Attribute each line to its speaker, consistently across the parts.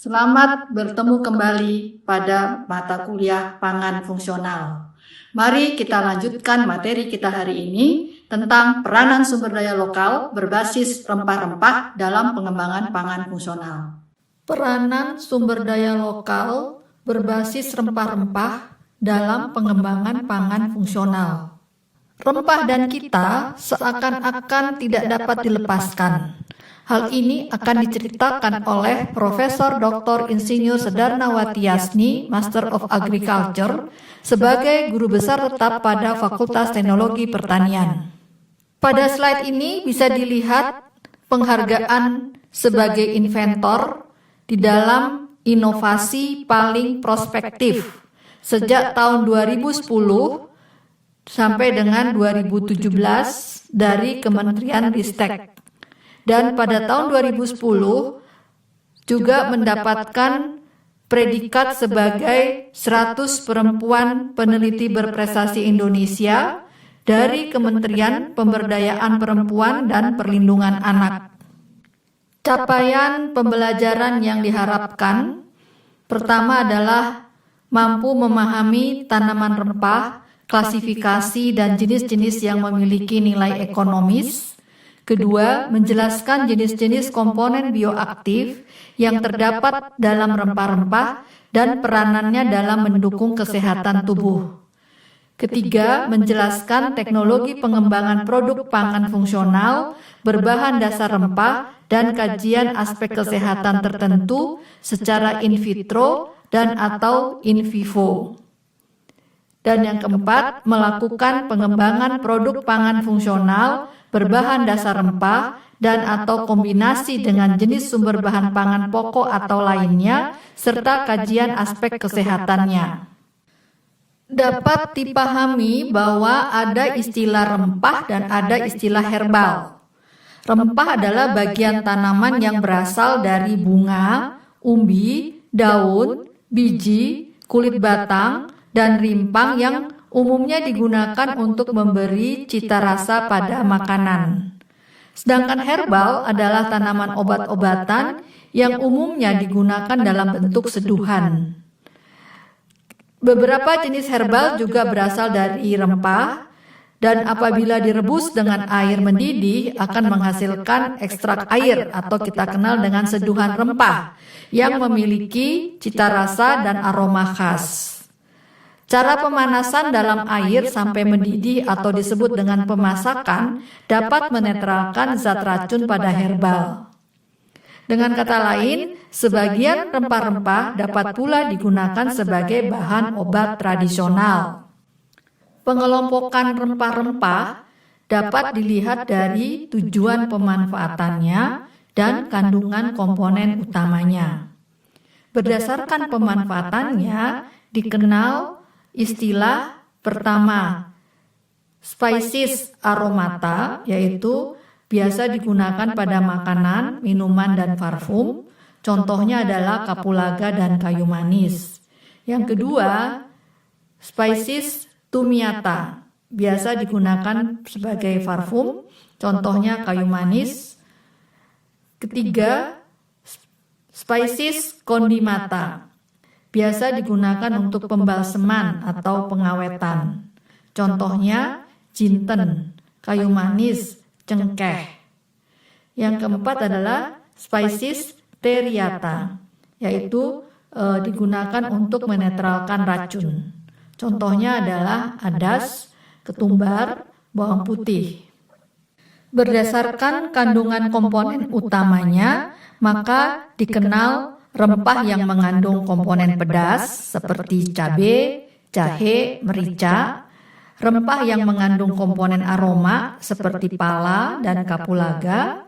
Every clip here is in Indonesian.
Speaker 1: Selamat bertemu kembali pada mata kuliah pangan fungsional. Mari kita lanjutkan materi kita hari ini tentang peranan sumber daya lokal berbasis rempah-rempah dalam pengembangan pangan fungsional. Peranan sumber daya lokal berbasis rempah-rempah dalam pengembangan pangan fungsional. Rempah dan kita seakan-akan tidak dapat dilepaskan. Hal ini akan diceritakan oleh Profesor Dr. Insinyur Sedarnawati Yasni, Master of Agriculture, sebagai guru besar tetap pada Fakultas Teknologi Pertanian. Pada slide ini bisa dilihat penghargaan sebagai inventor di dalam inovasi paling prospektif sejak tahun 2010 sampai dengan 2017 dari Kementerian Ristek. Dan pada tahun 2010 juga mendapatkan predikat sebagai 100 perempuan peneliti berprestasi Indonesia dari Kementerian Pemberdayaan Perempuan dan Perlindungan Anak. Capaian pembelajaran yang diharapkan pertama adalah mampu memahami tanaman rempah, klasifikasi dan jenis-jenis yang memiliki nilai ekonomis. Kedua, menjelaskan jenis-jenis komponen bioaktif yang terdapat dalam rempah-rempah dan peranannya dalam mendukung kesehatan tubuh. Ketiga, menjelaskan teknologi pengembangan produk pangan fungsional berbahan dasar rempah dan kajian aspek kesehatan tertentu secara in vitro dan atau in vivo. Dan yang keempat, melakukan pengembangan produk pangan fungsional berbahan dasar rempah dan atau kombinasi dengan jenis sumber bahan pangan pokok atau lainnya, serta kajian aspek kesehatannya. Dapat dipahami bahwa ada istilah rempah dan ada istilah herbal. Rempah adalah bagian tanaman yang berasal dari bunga, umbi, daun, biji, kulit batang, dan rimpang yang umumnya digunakan untuk memberi cita rasa pada makanan. Sedangkan herbal adalah tanaman obat-obatan yang umumnya digunakan dalam bentuk seduhan. Beberapa jenis herbal juga berasal dari rempah, dan apabila direbus dengan air mendidih akan menghasilkan ekstrak air atau kita kenal dengan seduhan rempah yang memiliki cita rasa dan aroma khas. Cara pemanasan dalam air sampai mendidih atau disebut dengan pemasakan dapat menetralkan zat racun pada herbal. Dengan kata lain, sebagian rempah-rempah dapat pula digunakan sebagai bahan obat tradisional. Pengelompokan rempah-rempah dapat dilihat dari tujuan pemanfaatannya dan kandungan komponen utamanya. Berdasarkan pemanfaatannya dikenal istilah pertama, species aromata, yaitu biasa digunakan pada makanan, minuman, dan parfum. Contohnya adalah kapulaga dan kayu manis. Yang kedua, species tumiata, biasa digunakan sebagai parfum. Contohnya kayu manis. Ketiga, species condimata, biasa digunakan untuk pembalseman atau pengawetan. Contohnya jinten, kayu manis, cengkeh. Yang keempat adalah species teriata, yaitu digunakan untuk menetralkan racun. Contohnya adalah adas, ketumbar, bawang putih. Berdasarkan kandungan komponen utamanya, maka dikenal rempah yang mengandung komponen pedas seperti cabai, jahe, merica, rempah yang mengandung komponen aroma seperti pala dan kapulaga,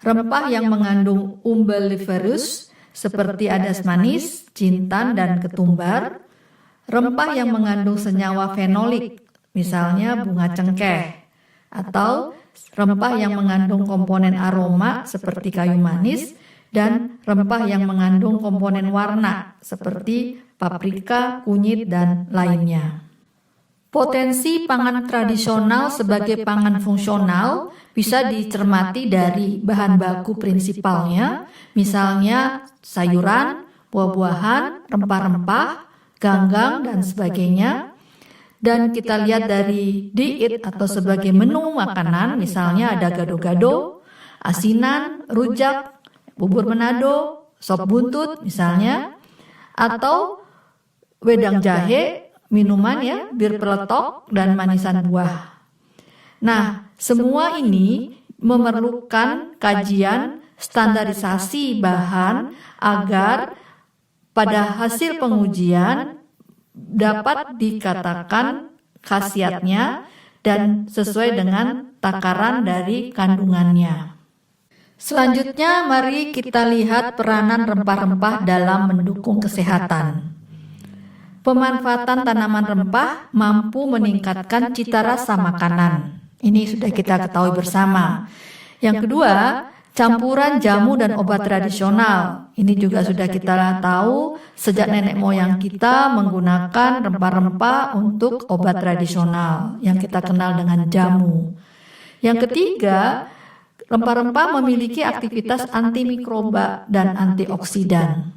Speaker 1: rempah yang mengandung umbelliferous seperti adas manis, jintan, dan ketumbar, rempah yang mengandung senyawa fenolik misalnya bunga cengkeh, atau rempah yang mengandung komponen aroma seperti kayu manis, dan rempah yang mengandung komponen warna seperti paprika, kunyit, dan lainnya. Potensi pangan tradisional sebagai pangan fungsional bisa dicermati dari bahan baku prinsipalnya, misalnya sayuran, buah-buahan, rempah-rempah, ganggang, dan sebagainya. Dan kita lihat dari diet atau sebagai menu makanan, misalnya ada gado-gado, asinan, rujak, bubur Manado, sop buntut misalnya, atau wedang jahe, minuman ya, bir peletok, dan manisan buah. Nah, semua ini memerlukan kajian standarisasi bahan agar pada hasil pengujian dapat dikatakan khasiatnya dan sesuai dengan takaran dari kandungannya. Selanjutnya, mari kita lihat peranan rempah-rempah dalam mendukung kesehatan. Pemanfaatan tanaman rempah mampu meningkatkan cita rasa makanan. Ini sudah kita ketahui bersama. Yang kedua, campuran jamu dan obat tradisional. Ini juga sudah kita tahu sejak nenek moyang kita menggunakan rempah-rempah untuk obat tradisional yang kita kenal dengan jamu. Yang ketiga, rempah-rempah memiliki aktivitas antimikroba dan antioksidan.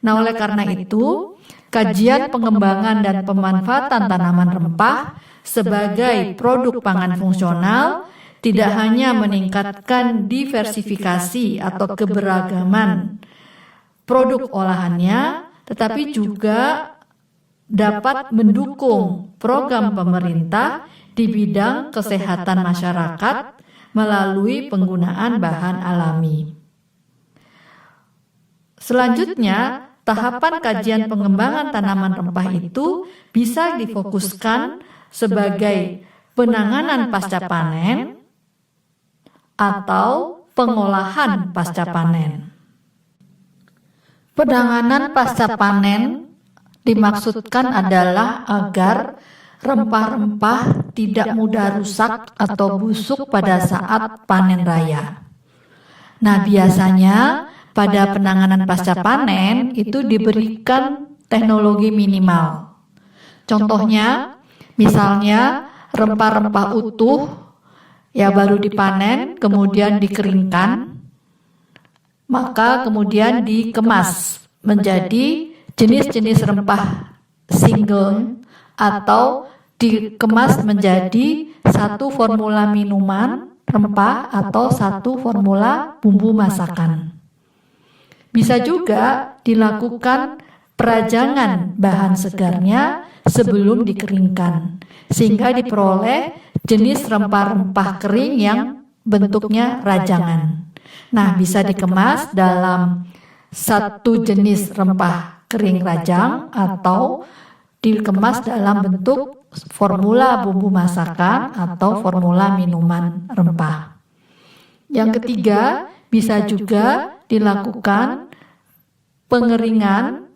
Speaker 1: Nah, oleh karena itu, kajian pengembangan dan pemanfaatan tanaman rempah sebagai produk pangan fungsional tidak hanya meningkatkan diversifikasi atau keberagaman produk olahannya, tetapi juga dapat mendukung program pemerintah di bidang kesehatan masyarakat melalui penggunaan bahan alami. Selanjutnya, tahapan kajian pengembangan tanaman rempah itu bisa difokuskan sebagai penanganan pasca panen atau pengolahan pasca panen. Penanganan pasca panen dimaksudkan adalah agar rempah-rempah tidak mudah rusak atau busuk pada saat panen raya. Nah, biasanya pada penanganan pasca panen itu diberikan teknologi minimal. Contohnya, misalnya rempah-rempah utuh ya baru dipanen, kemudian dikeringkan, maka kemudian dikemas menjadi jenis-jenis rempah single atau dikemas menjadi satu formula minuman rempah atau satu formula bumbu masakan. Bisa juga dilakukan perajangan bahan segarnya sebelum dikeringkan, sehingga diperoleh jenis rempah-rempah kering yang bentuknya rajangan. Nah, bisa dikemas dalam satu jenis rempah kering rajang atau dikemas dalam bentuk formula bumbu masakan atau formula minuman rempah. Yang ketiga, bisa juga dilakukan pengeringan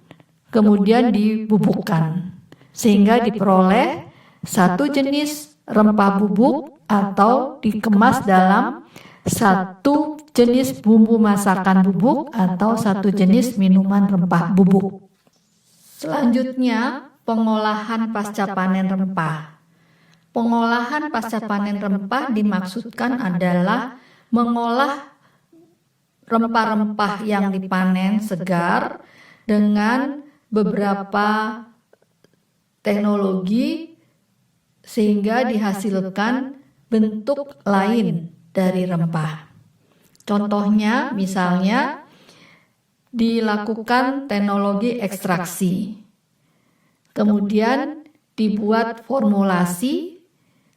Speaker 1: kemudian dibubukkan sehingga diperoleh satu jenis rempah bubuk atau dikemas dalam satu jenis bumbu masakan bubuk atau satu jenis minuman rempah bubuk. Selanjutnya, pengolahan pasca panen rempah. Pengolahan pasca panen rempah dimaksudkan adalah mengolah rempah-rempah yang dipanen segar dengan beberapa teknologi sehingga dihasilkan bentuk lain dari rempah. Contohnya misalnya dilakukan teknologi ekstraksi, kemudian dibuat formulasi,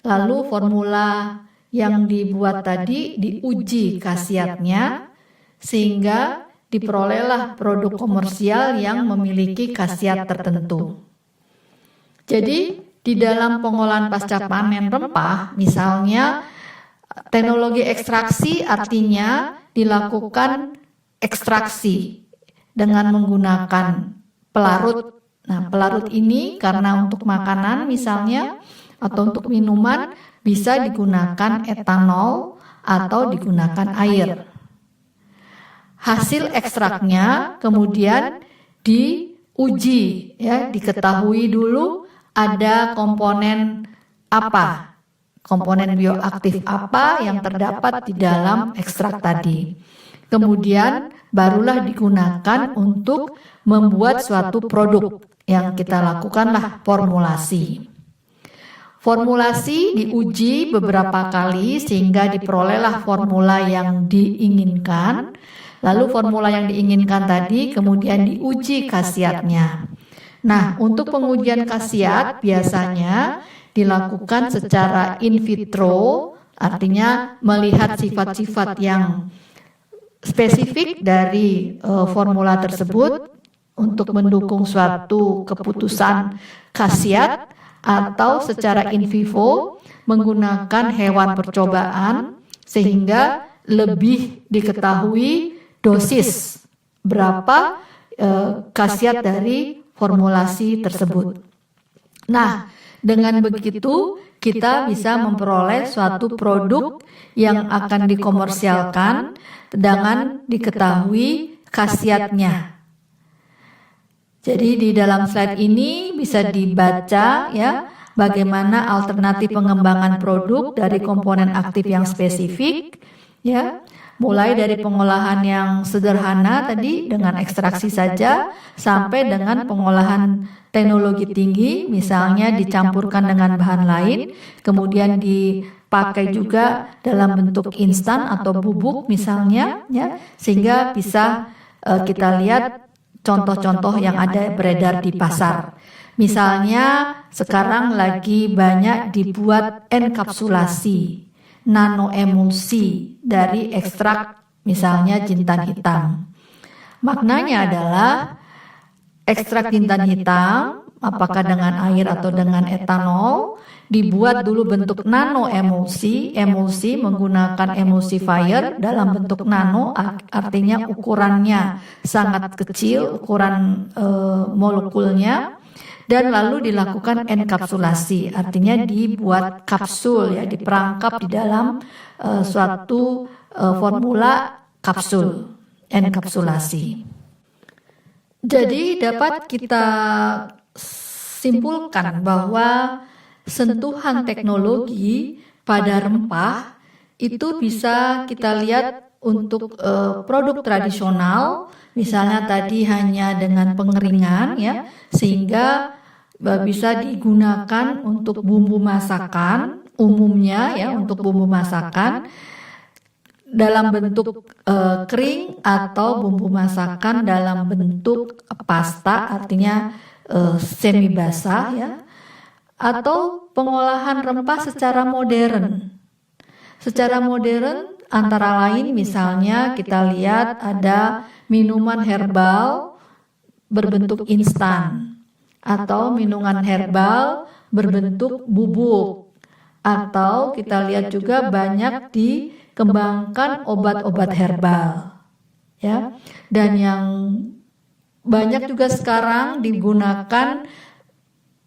Speaker 1: lalu formula yang dibuat tadi diuji khasiatnya sehingga diperolehlah produk komersial yang memiliki khasiat tertentu. Jadi di dalam pengolahan pasca panen rempah, misalnya teknologi ekstraksi artinya dilakukan ekstraksi dengan menggunakan pelarut. Nah, pelarut ini karena untuk makanan misalnya atau untuk minuman bisa digunakan etanol atau digunakan air. Hasil ekstraknya kemudian diuji, ya, diketahui dulu ada komponen apa, komponen bioaktif apa yang terdapat di dalam ekstrak tadi. kemudian barulah digunakan untuk membuat suatu produk yang kita lakukanlah formulasi. Formulasi diuji beberapa kali sehingga diperolehlah formula yang diinginkan. Lalu formula yang diinginkan tadi kemudian diuji khasiatnya. Nah, untuk pengujian khasiat biasanya dilakukan secara in vitro, artinya melihat sifat-sifat yang spesifik dari formula tersebut untuk mendukung suatu keputusan khasiat, atau secara in vivo menggunakan hewan percobaan sehingga lebih diketahui dosis berapa khasiat dari formulasi tersebut. Nah, dengan begitu kita bisa memperoleh suatu produk yang akan dikomersialkan dengan diketahui khasiatnya. Jadi di dalam slide ini bisa dibaca ya bagaimana alternatif pengembangan produk dari komponen aktif yang spesifik ya, mulai dari pengolahan yang sederhana tadi dengan ekstraksi saja sampai dengan pengolahan teknologi tinggi, misalnya dicampurkan dengan bahan lain, kemudian dipakai juga dalam bentuk instan atau bubuk misalnya ya, sehingga bisa kita lihat contoh-contoh yang ada beredar di pasar. Misalnya sekarang lagi banyak dibuat enkapsulasi, nanoemulsi dari ekstrak misalnya jintan hitam. Maknanya adalah ekstrak jintan hitam, apakah dengan air atau dengan etanol, dibuat dulu bentuk nanoemulsi. Emulsi menggunakan emulsifier dalam bentuk nano, artinya ukurannya sangat kecil, ukuran molekulnya, dan lalu dilakukan enkapsulasi, artinya dibuat kapsul ya, diperangkap di dalam suatu formula kapsul, enkapsulasi. Jadi dapat kita simpulkan bahwa sentuhan teknologi pada rempah itu bisa kita lihat untuk produk tradisional, misalnya tadi hanya dengan pengeringan ya, sehingga bisa digunakan untuk bumbu masakan umumnya ya, untuk bumbu masakan dalam bentuk kering atau bumbu masakan dalam bentuk pasta, artinya semi basah ya, atau pengolahan rempah secara modern. Secara modern antara lain misalnya kita lihat ada minuman herbal berbentuk instan, atau minuman herbal berbentuk bubuk, atau kita lihat juga banyak dikembangkan obat-obat herbal ya. Dan yang banyak juga sekarang digunakan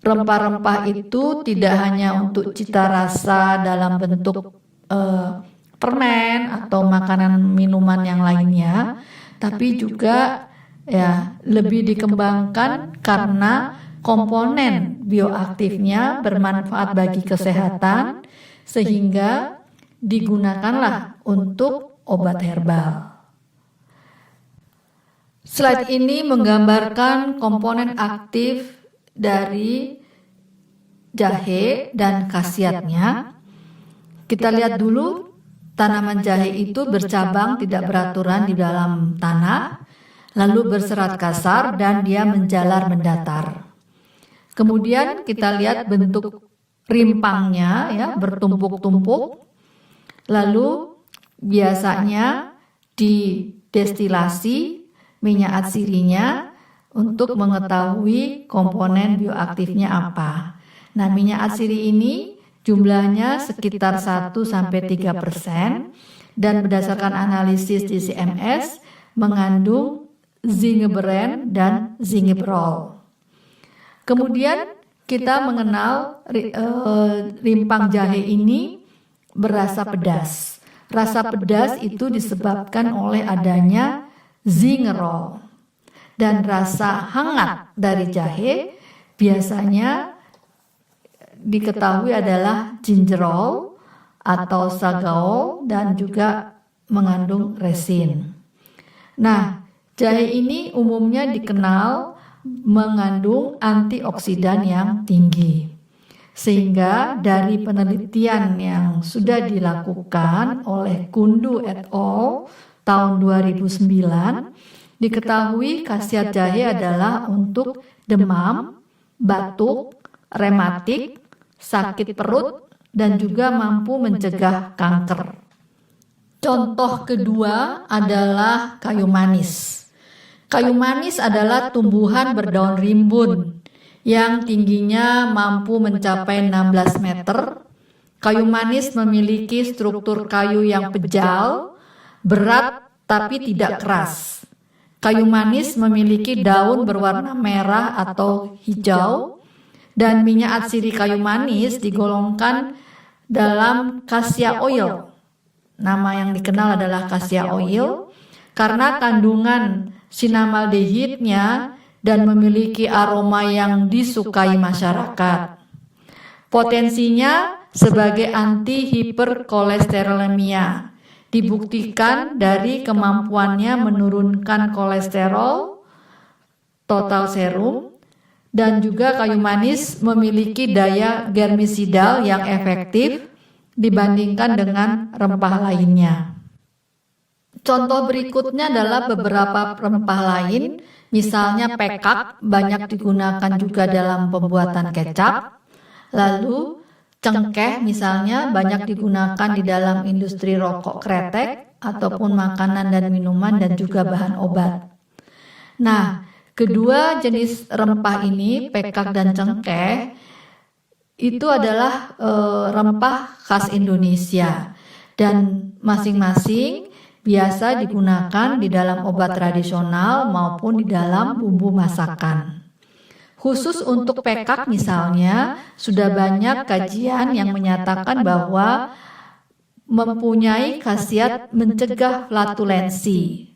Speaker 1: rempah-rempah itu tidak hanya untuk cita rasa dalam bentuk permen atau makanan minuman yang lainnya, tapi juga ya lebih dikembangkan karena komponen bioaktifnya bermanfaat bagi kesehatan sehingga digunakanlah untuk obat herbal. Slide ini menggambarkan komponen aktif dari jahe dan khasiatnya. Kita lihat dulu, tanaman jahe itu bercabang tidak beraturan di dalam tanah, lalu berserat kasar dan dia menjalar mendatar. Kemudian kita lihat bentuk rimpangnya ya, bertumpuk-tumpuk. Lalu biasanya didestilasi minyak atsirinya untuk mengetahui komponen bioaktifnya apa. Nah, minyak atsiri ini jumlahnya sekitar 1-3% dan berdasarkan analisis di CMS mengandung zingeberen dan zingebrol. Kemudian kita mengenal rimpang jahe ini berasa pedas. Rasa pedas itu disebabkan oleh adanya zingerol. Dan rasa hangat dari jahe biasanya diketahui adalah gingerol atau sagaol dan juga mengandung resin. Nah, jahe ini umumnya dikenal mengandung antioksidan yang tinggi. Sehingga dari penelitian yang sudah dilakukan oleh Kundu et al. Tahun 2009, diketahui khasiat jahe adalah untuk demam, batuk, rematik, sakit perut, dan juga mampu mencegah kanker. Contoh kedua adalah kayu manis. Kayu manis adalah tumbuhan berdaun rimbun yang tingginya mampu mencapai 16 meter. Kayu manis memiliki struktur kayu yang pejal, berat tapi tidak keras. Kayu manis memiliki daun berwarna merah atau hijau, dan minyak atsiri kayu manis digolongkan dalam cassia oil. Nama yang dikenal adalah cassia oil karena kandungan sinamaldehidnya dan memiliki aroma yang disukai masyarakat. Potensinya sebagai anti hiperkolesterolemia dibuktikan dari kemampuannya menurunkan kolesterol total serum, dan juga kayu manis memiliki daya germisidal yang efektif dibandingkan dengan rempah lainnya. Contoh berikutnya adalah beberapa rempah lain, misalnya pekak banyak digunakan juga dalam pembuatan kecap. Lalu cengkeh misalnya banyak digunakan di dalam industri rokok kretek ataupun makanan dan minuman dan juga bahan obat. Nah, kedua jenis rempah ini, pekak dan cengkeh, itu adalah rempah khas Indonesia dan masing-masing biasa digunakan di dalam obat tradisional maupun di dalam bumbu masakan. Khusus untuk pekak misalnya, sudah banyak kajian yang menyatakan bahwa mempunyai khasiat mencegah flatulensi,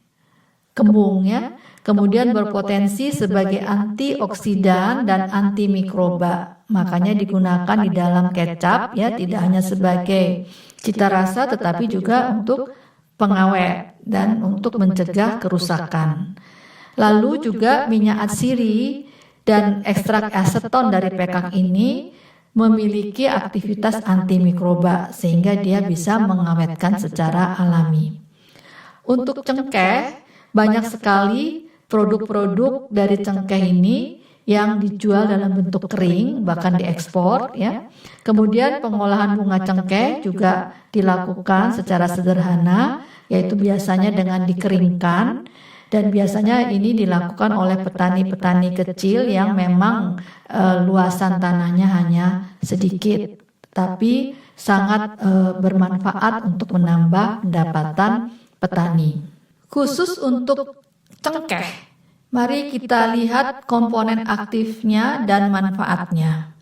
Speaker 1: kembung ya, kemudian berpotensi sebagai antioksidan dan antimikroba. Makanya digunakan di dalam kecap ya, tidak hanya sebagai cita rasa tetapi juga untuk pengawet dan untuk mencegah kerusakan. Lalu juga minyak atsiri dan ekstrak aseton dari pekak ini memiliki aktivitas antimikroba sehingga dia bisa mengawetkan secara alami. Untuk cengkeh, banyak sekali produk-produk dari cengkeh ini yang dijual dalam bentuk kering, bahkan diekspor ya. Kemudian pengolahan bunga cengkeh juga dilakukan secara sederhana, yaitu biasanya dengan dikeringkan, dan biasanya ini dilakukan oleh petani-petani kecil yang memang luasan tanahnya hanya sedikit, tapi sangat bermanfaat untuk menambah pendapatan petani. Khusus untuk cengkeh, mari kita lihat komponen aktifnya dan manfaatnya.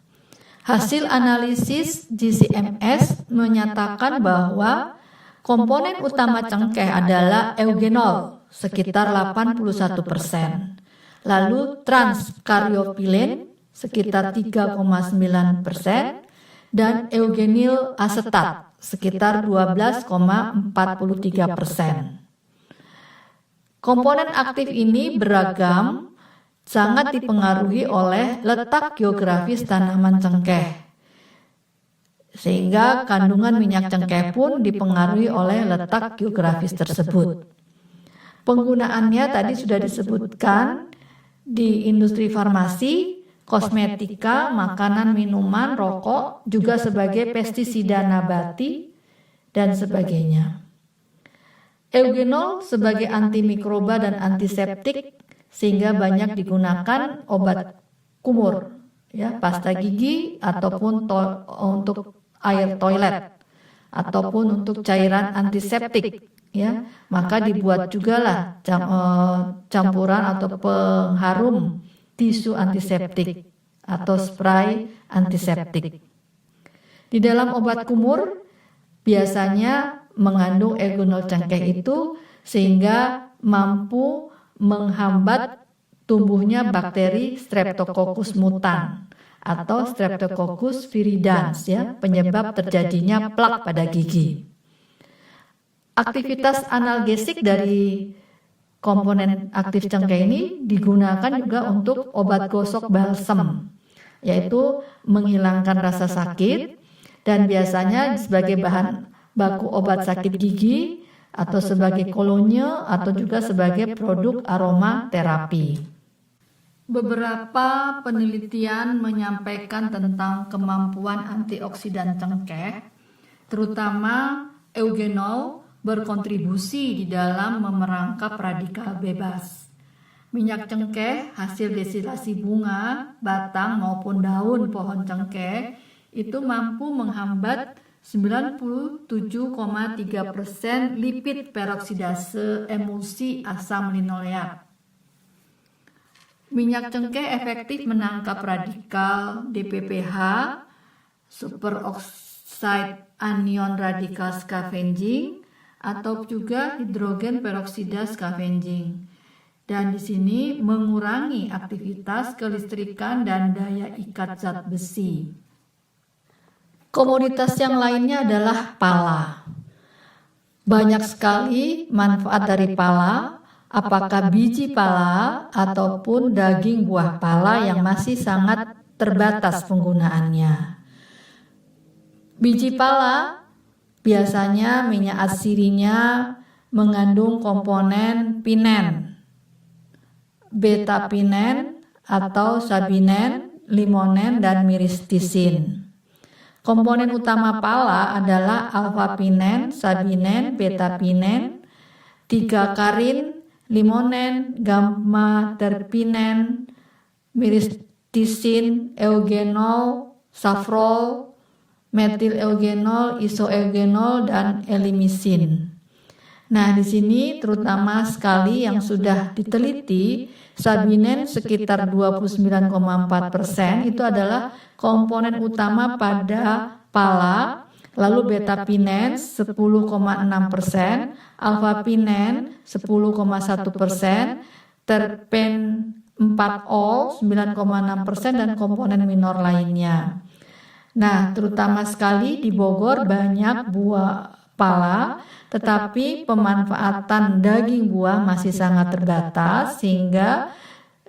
Speaker 1: Hasil analisis GCMS menyatakan bahwa komponen utama cengkeh adalah eugenol sekitar 81%, lalu transkariopilin sekitar 3,9%, dan eugenyl asetat sekitar 12,43%. Komponen aktif ini beragam, sangat dipengaruhi oleh letak geografis tanaman cengkeh. Sehingga kandungan minyak cengkeh pun dipengaruhi oleh letak geografis tersebut. Penggunaannya tadi sudah disebutkan di industri farmasi, kosmetika, makanan, minuman, rokok, juga sebagai pestisida nabati, dan sebagainya. Eugenol sebagai antimikroba dan antiseptik sehingga banyak digunakan obat kumur, ya, pasta gigi ataupun untuk air toilet ataupun untuk cairan antiseptik, ya. Maka dibuat juga lah campuran atau pengharum tisu antiseptik atau spray antiseptik. Di dalam obat kumur biasanya mengandung eugenol cengkeh itu sehingga mampu menghambat tumbuhnya bakteri Streptococcus mutan atau Streptococcus viridans, ya, penyebab terjadinya plak pada gigi. Aktivitas analgesik dari komponen aktif cengkeh ini digunakan juga untuk obat gosok balsem, yaitu menghilangkan rasa sakit dan biasanya sebagai bahan baku obat sakit gigi atau sebagai kolonye atau juga sebagai produk aroma terapi. Beberapa penelitian menyampaikan tentang kemampuan antioksidan cengkeh, terutama eugenol berkontribusi di dalam memerangkap radikal bebas. Minyak cengkeh hasil destilasi bunga, batang maupun daun pohon cengkeh itu mampu menghambat 97,3% lipid peroksidase emulsi asam linoleat. Minyak cengkeh efektif menangkap radikal DPPH, superoxide anion radikal scavenging, atau juga hidrogen peroksida scavenging. Dan di sini mengurangi aktivitas kelistrikan dan daya ikat zat besi. Komoditas yang lainnya adalah pala. Banyak sekali manfaat dari pala, apakah biji pala ataupun daging buah pala yang masih sangat terbatas penggunaannya. Biji pala biasanya minyak asirinya mengandung komponen pinen, beta-pinen atau sabinen, limonen, dan miristisin. Komponen utama pala adalah alfa-pinen, sabinen, beta-pinen, 3-karin, limonen, gamma-terpinen, miristisin, eugenol, safrol, metil eugenol, isoeugenol, dan elimisin. Nah, di sini terutama sekali yang sudah diteliti, sabinen sekitar 29,4% itu adalah komponen utama pada pala, lalu beta-pinen 10,6%, alfa-pinen 10,1%, terpen 4-ol 9,6%, dan komponen minor lainnya. Nah, terutama sekali di Bogor banyak buah pala, tetapi pemanfaatan daging buah masih sangat terbatas, sehingga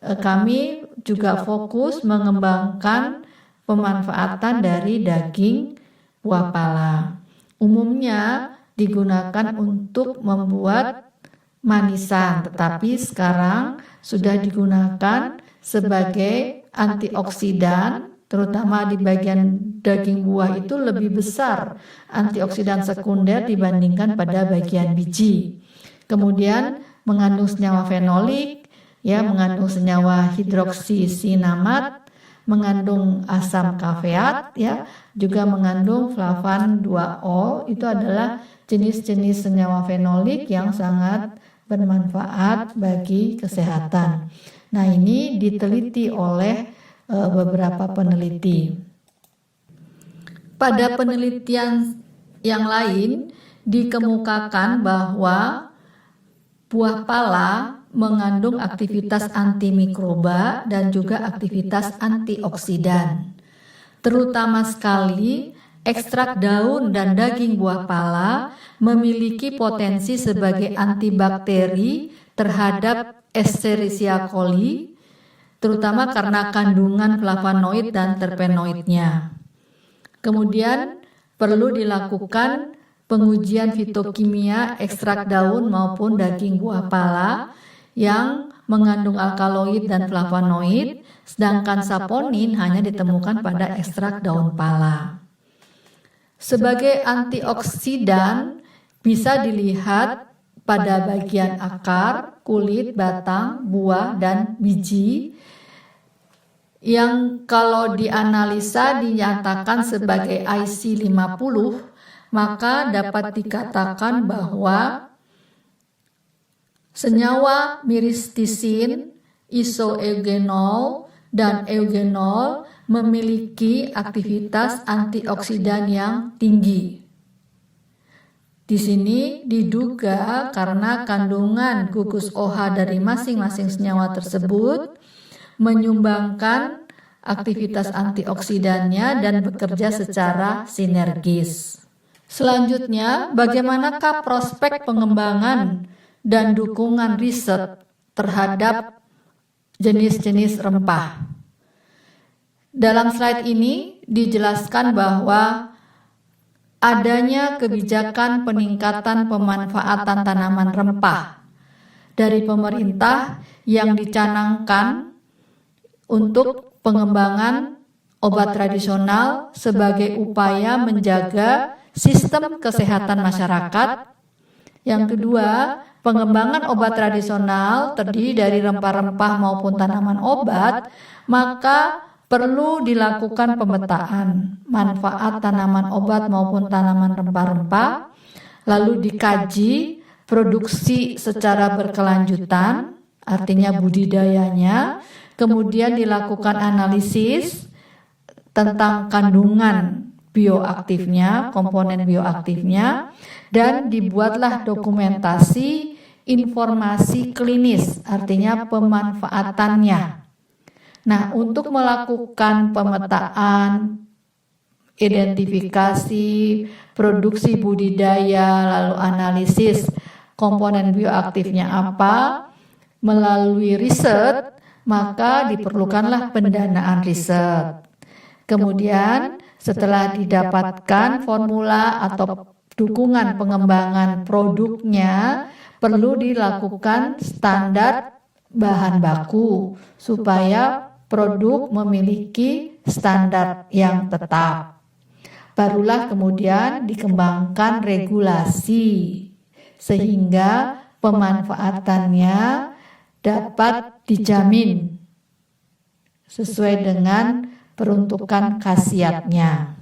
Speaker 1: kami juga fokus mengembangkan pemanfaatan dari daging buah pala. Umumnya digunakan untuk membuat manisan, tetapi sekarang sudah digunakan sebagai antioksidan, terutama di bagian daging buah itu lebih besar antioksidan sekunder dibandingkan pada bagian biji. Kemudian mengandung senyawa fenolik, mengandung senyawa hidroksisinamat, mengandung asam kafeat, juga mengandung flavan 2-ol. Itu adalah jenis-jenis senyawa fenolik yang sangat bermanfaat bagi kesehatan. Nah, ini diteliti oleh beberapa peneliti. Pada penelitian yang lain dikemukakan bahwa buah pala mengandung aktivitas antimikroba dan juga aktivitas antioksidan. Terutama sekali ekstrak daun dan daging buah pala memiliki potensi sebagai antibakteri terhadap Escherichia coli, terutama karena kandungan flavonoid dan terpenoidnya. Kemudian perlu dilakukan pengujian fitokimia ekstrak daun maupun daging buah pala yang mengandung alkaloid dan flavonoid, sedangkan saponin hanya ditemukan pada ekstrak daun pala. Sebagai antioksidan bisa dilihat pada bagian akar, kulit, batang, buah, dan biji yang kalau dianalisa dinyatakan sebagai IC50, maka dapat dikatakan bahwa senyawa miristisin, isoeugenol, dan eugenol memiliki aktivitas antioksidan yang tinggi. Di sini diduga karena kandungan gugus OH dari masing-masing senyawa tersebut menyumbangkan aktivitas antioksidannya dan bekerja secara sinergis. Selanjutnya, bagaimanakah prospek pengembangan dan dukungan riset terhadap jenis-jenis rempah. Dalam slide ini dijelaskan bahwa adanya kebijakan peningkatan pemanfaatan tanaman rempah dari pemerintah yang dicanangkan untuk pengembangan obat tradisional sebagai upaya menjaga sistem kesehatan masyarakat. Yang kedua, pengembangan obat tradisional terdiri dari rempah-rempah maupun tanaman obat, maka perlu dilakukan pemetaan manfaat tanaman obat maupun tanaman rempah-rempah, lalu dikaji produksi secara berkelanjutan, artinya budidayanya, kemudian dilakukan analisis tentang kandungan bioaktifnya, komponen bioaktifnya, dan dibuatlah dokumentasi informasi klinis, artinya pemanfaatannya. Nah, untuk melakukan pemetaan, identifikasi, produksi budidaya, lalu analisis komponen bioaktifnya apa, melalui riset, maka diperlukanlah pendanaan riset. Kemudian setelah didapatkan formula atau dukungan pengembangan produknya, perlu dilakukan standar bahan baku supaya produk memiliki standar yang tetap. Barulah kemudian dikembangkan regulasi sehingga pemanfaatannya dapat dijamin sesuai dengan peruntukan khasiatnya.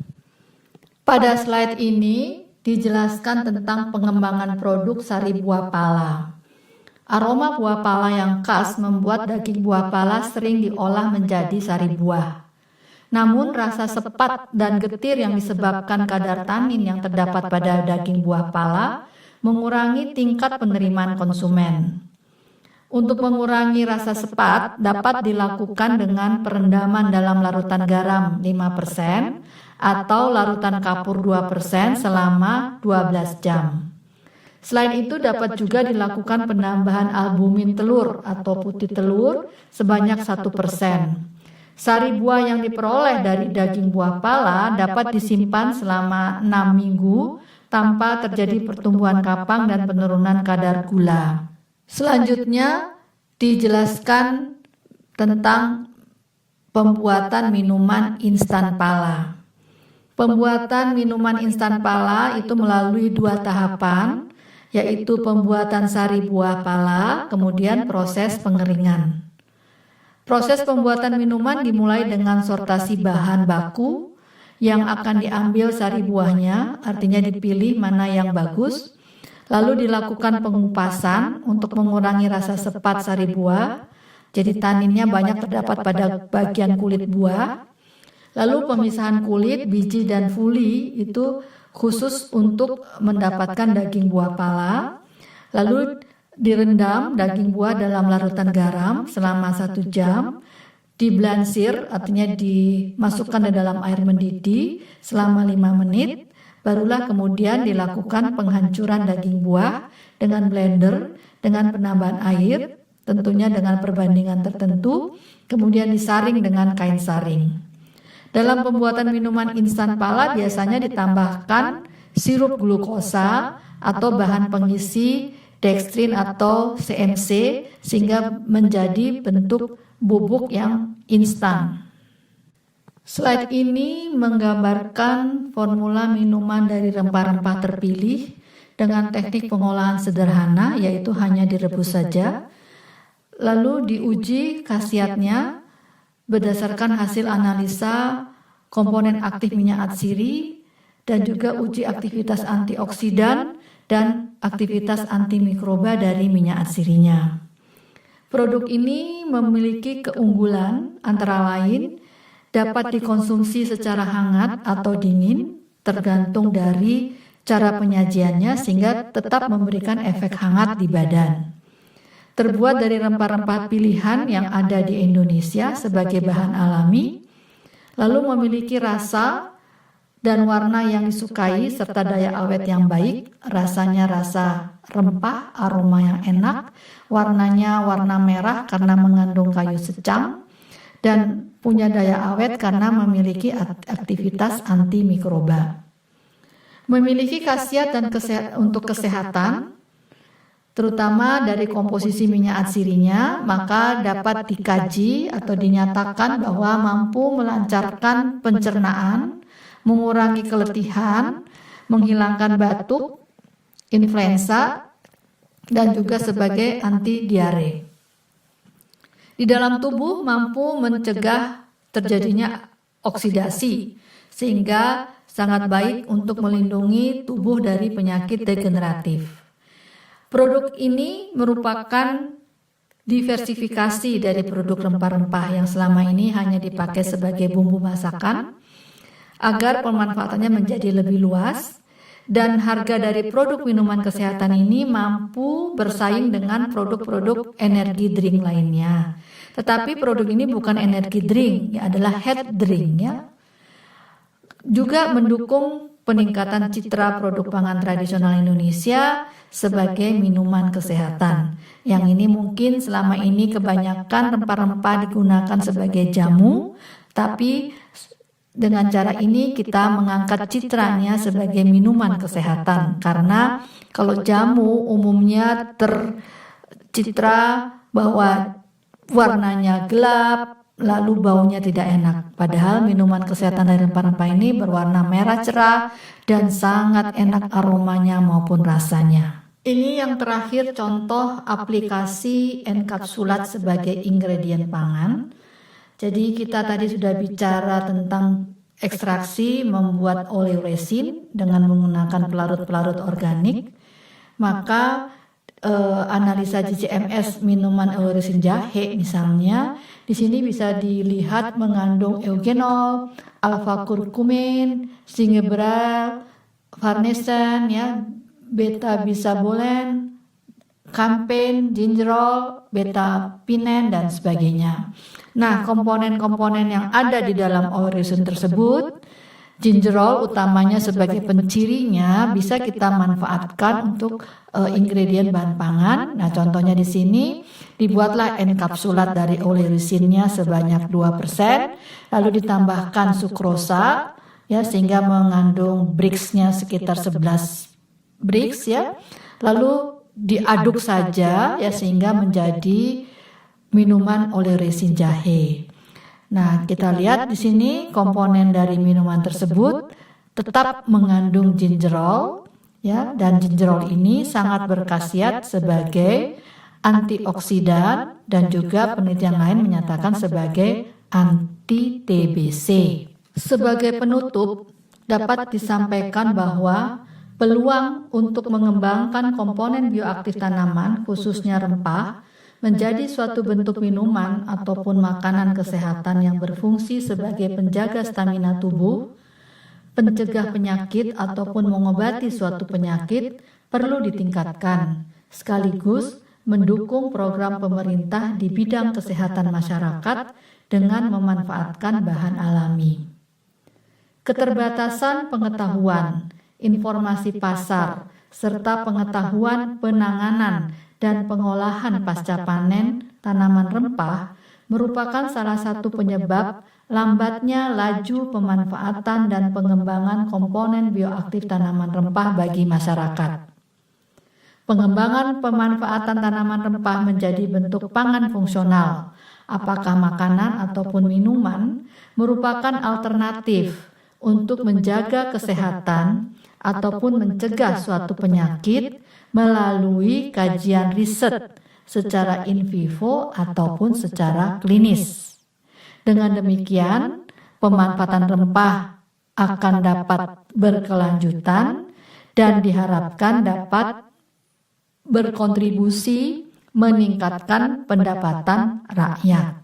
Speaker 1: Pada slide ini dijelaskan tentang pengembangan produk sari buah pala. Aroma buah pala yang khas membuat daging buah pala sering diolah menjadi sari buah. Namun rasa sepat dan getir yang disebabkan kadar tanin yang terdapat pada daging buah pala mengurangi tingkat penerimaan konsumen. Untuk mengurangi rasa sepat dapat dilakukan dengan perendaman dalam larutan garam 5% atau larutan kapur 2% selama 12 jam. Selain itu dapat juga dilakukan penambahan albumin telur atau putih telur sebanyak 1%. Sari buah yang diperoleh dari daging buah pala dapat disimpan selama 6 minggu tanpa terjadi pertumbuhan kapang dan penurunan kadar gula. Selanjutnya dijelaskan tentang pembuatan minuman instan pala. Pembuatan minuman instan pala itu melalui 2 tahapan, yaitu pembuatan sari buah pala, kemudian proses pengeringan. Proses pembuatan minuman dimulai dengan sortasi bahan baku yang akan diambil sari buahnya, artinya dipilih mana yang bagus, lalu dilakukan pengupasan untuk mengurangi rasa sepat sari buah, jadi taninnya banyak terdapat pada bagian kulit buah. Lalu pemisahan kulit, biji, dan fuli itu khusus untuk mendapatkan daging buah pala. Lalu direndam daging buah dalam larutan garam selama 1 jam, diblansir artinya dimasukkan ke dalam air mendidih selama 5 menit, barulah kemudian dilakukan penghancuran daging buah dengan blender dengan penambahan air, tentunya dengan perbandingan tertentu, kemudian disaring dengan kain saring. Dalam pembuatan minuman instan pala biasanya ditambahkan sirup glukosa atau bahan pengisi dextrin atau CMC sehingga menjadi bentuk bubuk yang instan. Slide ini menggambarkan formula minuman dari rempah-rempah terpilih dengan teknik pengolahan sederhana, yaitu hanya direbus saja. Lalu diuji khasiatnya berdasarkan hasil analisa komponen aktif minyak atsiri dan juga uji aktivitas antioksidan dan aktivitas antimikroba dari minyak atsirinya. Produk ini memiliki keunggulan antara lain dapat dikonsumsi secara hangat atau dingin tergantung dari cara penyajiannya sehingga tetap memberikan efek hangat di badan. Terbuat dari rempah-rempah pilihan yang ada di Indonesia sebagai bahan alami, lalu memiliki rasa dan warna yang disukai serta daya awet yang baik. Rasanya rasa rempah, aroma yang enak. Warnanya warna merah karena mengandung kayu secang dan punya daya awet karena memiliki aktivitas antimikroba. Memiliki khasiat dan untuk kesehatan, terutama dari komposisi minyak atsirinya, maka dapat dikaji atau dinyatakan bahwa mampu melancarkan pencernaan, mengurangi keletihan, menghilangkan batuk, influenza, dan juga sebagai anti diare. Di dalam tubuh mampu mencegah terjadinya oksidasi, sehingga sangat baik untuk melindungi tubuh dari penyakit degeneratif. Produk ini merupakan diversifikasi dari produk rempah-rempah yang selama ini hanya dipakai sebagai bumbu masakan, agar pemanfaatannya menjadi lebih luas, dan harga dari produk minuman kesehatan ini mampu bersaing dengan produk-produk energi drink lainnya. Tetapi produk ini bukan energi drink, ya, adalah health drink, ya. Juga mendukung peningkatan citra produk pangan tradisional Indonesia sebagai minuman kesehatan. Yang ini mungkin selama ini kebanyakan rempah-rempah digunakan sebagai jamu, tapi dengan cara ini kita mengangkat citranya sebagai minuman kesehatan. Karena kalau jamu umumnya tercitra bahwa warnanya gelap, lalu baunya tidak enak. Padahal minuman kesehatan dari rempah-rempah ini berwarna merah cerah dan sangat enak aromanya maupun rasanya. Ini yang terakhir contoh aplikasi enkapsulat sebagai ingredient pangan. Jadi kita tadi sudah bicara tentang ekstraksi membuat oleoresin dengan menggunakan pelarut-pelarut organik. Maka analisa GCMS minuman oleoresin jahe misalnya, di sini bisa dilihat mengandung eugenol, alpha curcumin, zingiberol, farnesan, ya, beta bisabolen, campaign, gingerol, beta pinen, dan sebagainya. Nah, komponen-komponen yang ada di dalam oleoresin tersebut, gingerol utamanya sebagai pencirinya bisa kita manfaatkan untuk ingredient bahan pangan. Nah, contohnya di sini dibuatlah enkapsulat dari oleoresinnya sebanyak 2%, lalu ditambahkan sukrosa, ya, sehingga mengandung Brix-nya sekitar 11 Brix, ya. Lalu diaduk saja, ya, sehingga menjadi minuman oleoresin jahe. Nah, kita lihat di sini komponen dari minuman tersebut tetap mengandung gingerol, ya, dan gingerol ini sangat berkhasiat sebagai antioksidan dan juga penelitian lain menyatakan sebagai anti TBC. Sebagai penutup, dapat disampaikan bahwa peluang untuk mengembangkan komponen bioaktif tanaman, khususnya rempah, menjadi suatu bentuk minuman ataupun makanan kesehatan yang berfungsi sebagai penjaga stamina tubuh, pencegah penyakit ataupun mengobati suatu penyakit perlu ditingkatkan, sekaligus mendukung program pemerintah di bidang kesehatan masyarakat dengan memanfaatkan bahan alami. Keterbatasan pengetahuan, informasi pasar, serta pengetahuan penanganan dan pengolahan pasca panen tanaman rempah merupakan salah satu penyebab lambatnya laju pemanfaatan dan pengembangan komponen bioaktif tanaman rempah bagi masyarakat. Pengembangan pemanfaatan tanaman rempah menjadi bentuk pangan fungsional, apakah makanan ataupun minuman, merupakan alternatif untuk menjaga kesehatan ataupun mencegah suatu penyakit melalui kajian riset secara in vivo ataupun secara klinis. Dengan demikian, pemanfaatan rempah akan dapat berkelanjutan dan diharapkan dapat berkontribusi meningkatkan pendapatan rakyat.